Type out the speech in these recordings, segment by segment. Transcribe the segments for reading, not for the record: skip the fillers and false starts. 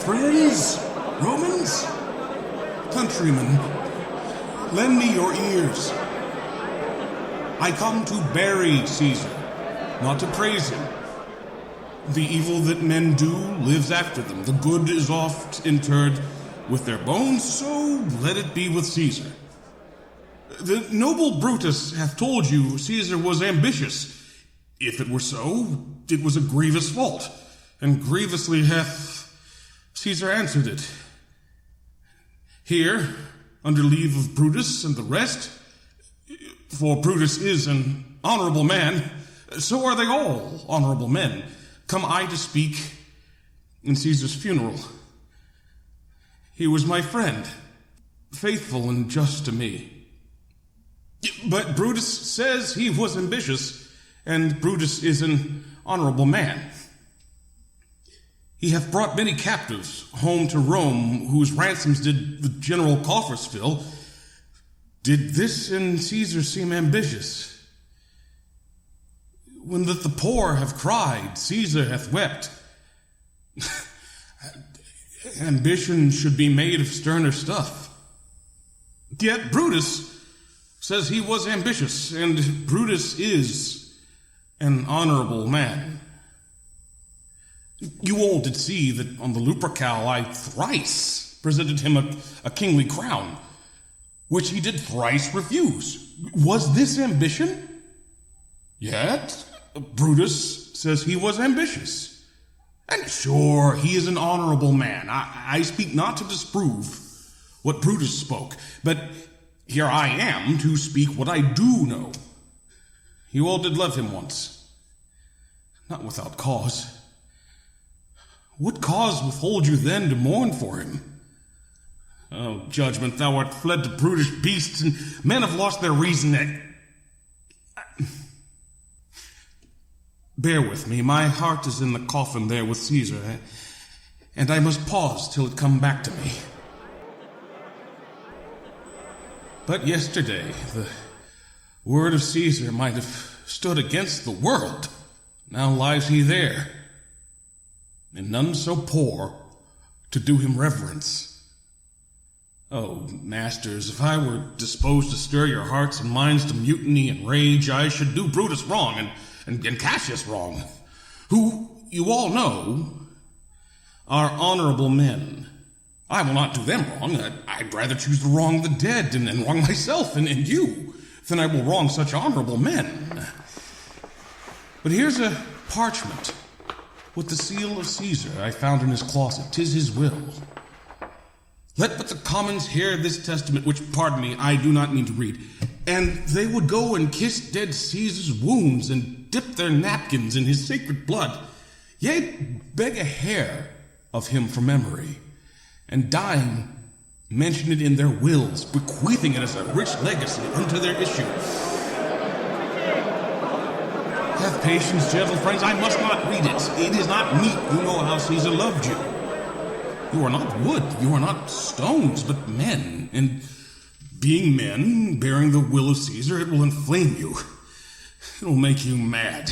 Friends, Romans, countrymen, lend me your ears. I come to bury Caesar, not to praise him. The evil that men do lives after them. The good is oft interred with their bones, so let it be with Caesar. The noble Brutus hath told you Caesar was ambitious. If it were so, it was a grievous fault, and grievously hath Caesar answered it. Here, under leave of Brutus and the rest, for Brutus is an honorable man, so are they all honorable men, come I to speak in Caesar's funeral. He was my friend, faithful and just to me. But Brutus says he was ambitious, and Brutus is an honorable man. He hath brought many captives home to Rome, whose ransoms did the general coffers fill. Did this in Caesar seem ambitious? When that the poor have cried, Caesar hath wept. Ambition should be made of sterner stuff. Yet Brutus says he was ambitious, and Brutus is an honorable man. You all did see that on the Lupercal I thrice presented him a kingly crown, which he did thrice refuse. Was this ambition? Yet Brutus says he was ambitious. And sure, he is an honorable man. I speak not to disprove what Brutus spoke, but here I am to speak what I do know. You all did love him once, not without cause. What cause withhold you then to mourn for him? Oh, judgment, thou art fled to brutish beasts, and men have lost their reason. Bear with me, my heart is in the coffin there with Caesar, and I must pause till it come back to me. But yesterday, the word of Caesar might have stood against the world. Now lies he there, and none so poor to do him reverence. Oh, masters, if I were disposed to stir your hearts and minds to mutiny and rage, I should do Brutus wrong and Cassius wrong, who, you all know, are honorable men. I will not do them wrong. I'd rather choose to wrong the dead and wrong myself and you than I will wrong such honorable men. But here's a parchment with the seal of Caesar I found in his closet. 'Tis his will. Let but the commons hear this testament, which, pardon me, I do not mean to read, and they would go and kiss dead Caesar's wounds and dip their napkins in his sacred blood, yea, beg a hair of him for memory, and dying, mention it in their wills, bequeathing it as a rich legacy unto their issue. Have patience, gentle friends, I must not read it. It is not meet. You know how Caesar loved you. You are not wood, you are not stones, but men. And being men, bearing the will of Caesar, it will inflame you. It will make you mad.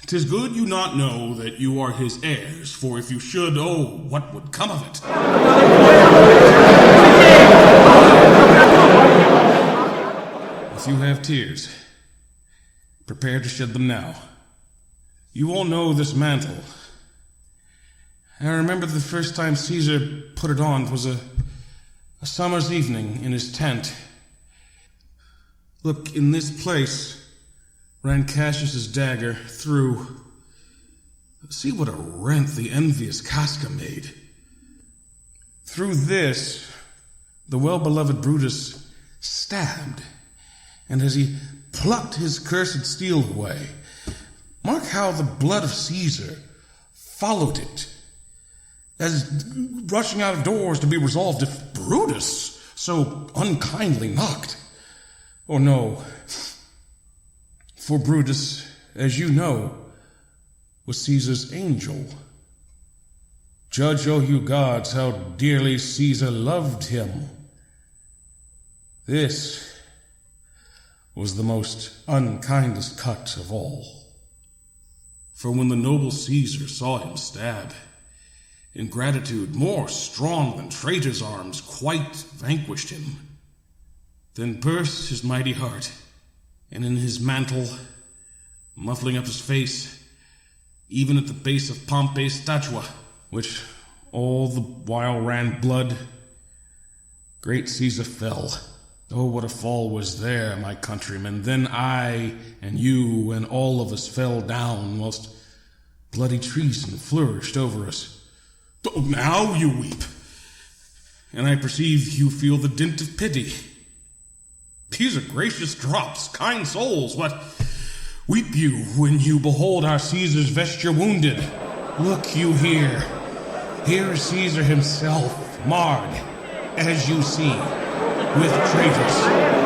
'Tis good you not know that you are his heirs, for if you should, oh, what would come of it? If you have tears, prepare to shed them now. You all know this mantle. I remember the first time Caesar put it on was a summer's evening in his tent. Look, in this place ran Cassius's dagger through. See what a rent the envious Casca made. Through this, the well-beloved Brutus stabbed, and as he plucked his cursed steel away, mark how the blood of Caesar followed it, as rushing out of doors to be resolved if Brutus so unkindly knocked. Or no, for Brutus, as you know, was Caesar's angel. Judge, O you gods, how dearly Caesar loved him. This was the most unkindest cut of all. For when the noble Caesar saw him stab, ingratitude more strong than traitors' arms quite vanquished him. Then burst his mighty heart, and in his mantle, muffling up his face, even at the base of Pompey's statua, which all the while ran blood, great Caesar fell. Oh, what a fall was there, my countrymen! Then I and you and all of us fell down, whilst bloody treason flourished over us. Oh, now you weep, and I perceive you feel the dint of pity. These are gracious drops, kind souls. What weep you when you behold our Caesar's vesture wounded? Look you here. Here is Caesar himself, marred, as you see, with traitors.